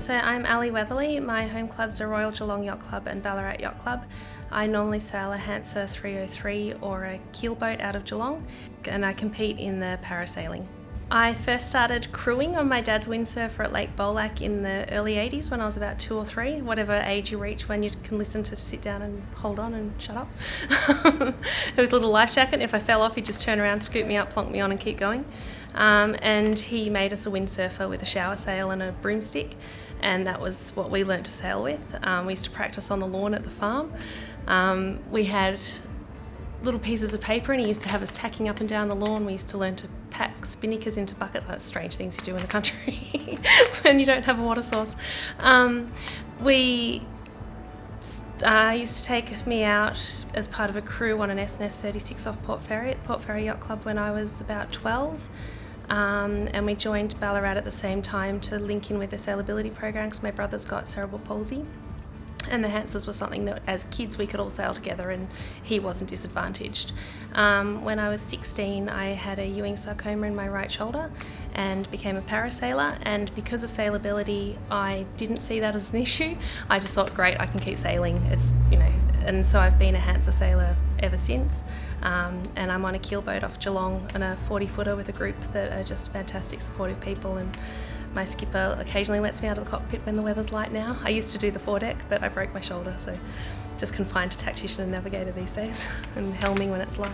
So I'm Alison Weatherly. My home clubs are Royal Geelong Yacht Club and Ballarat Yacht Club. I normally sail a Hansa 303 or a keelboat out of Geelong, and I compete in the parasailing. I first started crewing on my dad's windsurfer at Lake Bolac in the early 80s when I was about 2 or 3, whatever age you reach when you can listen to sit down and hold on and shut up. With a little life jacket. If I fell off, he'd just turn around, scoop me up, plonk me on and keep going. And he made us a windsurfer with a shower sail and a broomstick, and that was what we learnt to sail with. We used to practice on the lawn at the farm. We had little pieces of paper and he used to have us tacking up and down the lawn. We used to learn to pack spinnikers into buckets. That's strange things you do in the country when you don't have a water source. He used to take me out as part of a crew on an S&S 36 off Port Fairy at Port Fairy Yacht Club when I was about 12. And we joined Ballarat at the same time to link in with the sailability program because my brother's got cerebral palsy. And the Hansas were something that as kids we could all sail together and he wasn't disadvantaged. When I was 16 I had a Ewing sarcoma in my right shoulder and became a parasailer, and because of sailability I didn't see that as an issue. I just thought, great, I can keep sailing, and so I've been a Hansa sailor ever since. And I'm on a keelboat off Geelong on a 40-footer with a group that are just fantastic, supportive people, and my skipper occasionally lets me out of the cockpit when the weather's light now. I used to do the foredeck, but I broke my shoulder, so just confined to tactician and navigator these days, and helming when it's light.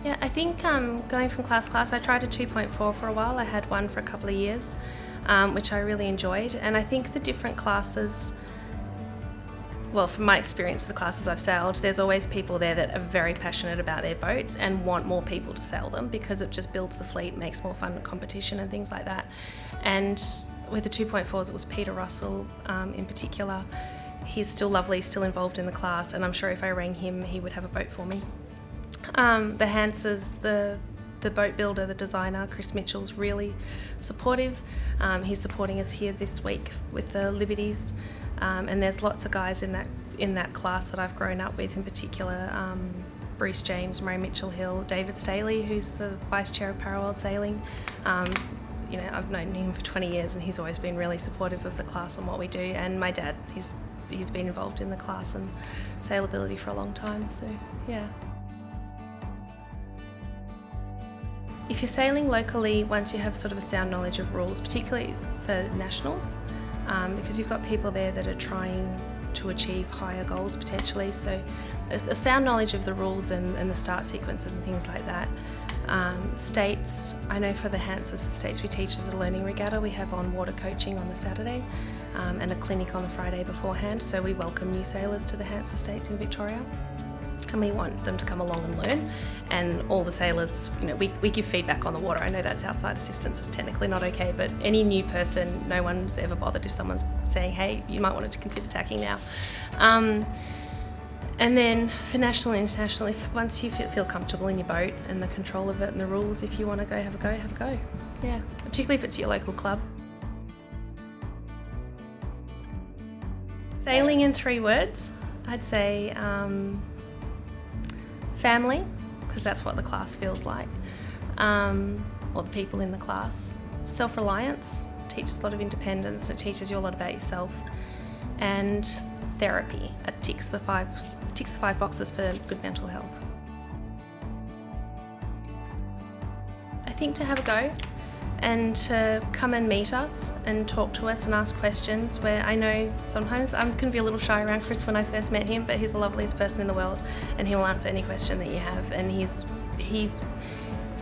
Yeah, I think going from class to class, I tried a 2.4 for a while. I had one for a couple of years, which I really enjoyed, and I think the different classes, well, from my experience of the classes I've sailed, there's always people there that are very passionate about their boats and want more people to sail them because it just builds the fleet, makes more fun competition and things like that. And with the 2.4s, it was Peter Russell in particular. He's still lovely, still involved in the class, and I'm sure if I rang him, he would have a boat for me. The Hansas, the boat builder, the designer, Chris Mitchell's really supportive. He's supporting us here this week with the Liberties. And there's lots of guys in that class that I've grown up with, in particular Bruce James, Murray Mitchell-Hill, David Staley, who's the Vice Chair of Paraworld Sailing. I've known him for 20 years and he's always been really supportive of the class and what we do. And my dad, he's been involved in the class and sailability for a long time, so yeah. If you're sailing locally, once you have sort of a sound knowledge of rules, particularly for nationals, because you've got people there that are trying to achieve higher goals potentially, so a sound knowledge of the rules and the start sequences and things like that. States, I know for the Hansas for States we teach as a learning regatta. We have on water coaching on the Saturday and a clinic on the Friday beforehand, so we welcome new sailors to the Hansa States in Victoria. And we want them to come along and learn, and all the sailors, we give feedback on the water. I know that's outside assistance, it's technically not okay, but any new person, no one's ever bothered if someone's saying, hey, you might want to consider tacking now. And then for national and international, once you feel comfortable in your boat and the control of it and the rules, if you want to go, have a go, have a go. Yeah, particularly if it's your local club. Sailing in 3 words, I'd say family, because that's what the class feels like, or the people in the class. Self-reliance, teaches a lot of independence, and it teaches you a lot about yourself. And therapy, it ticks the five boxes for good mental health. I think to have a go and to come and meet us and talk to us and ask questions, where I know sometimes I can be a little shy around Chris when I first met him, but he's the loveliest person in the world and he will answer any question that you have, and he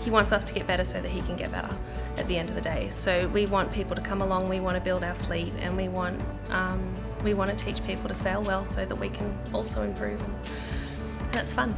wants us to get better so that he can get better at the end of the day. So we want people to come along, we want to build our fleet, and we want to teach people to sail well so that we can also improve, and that's fun.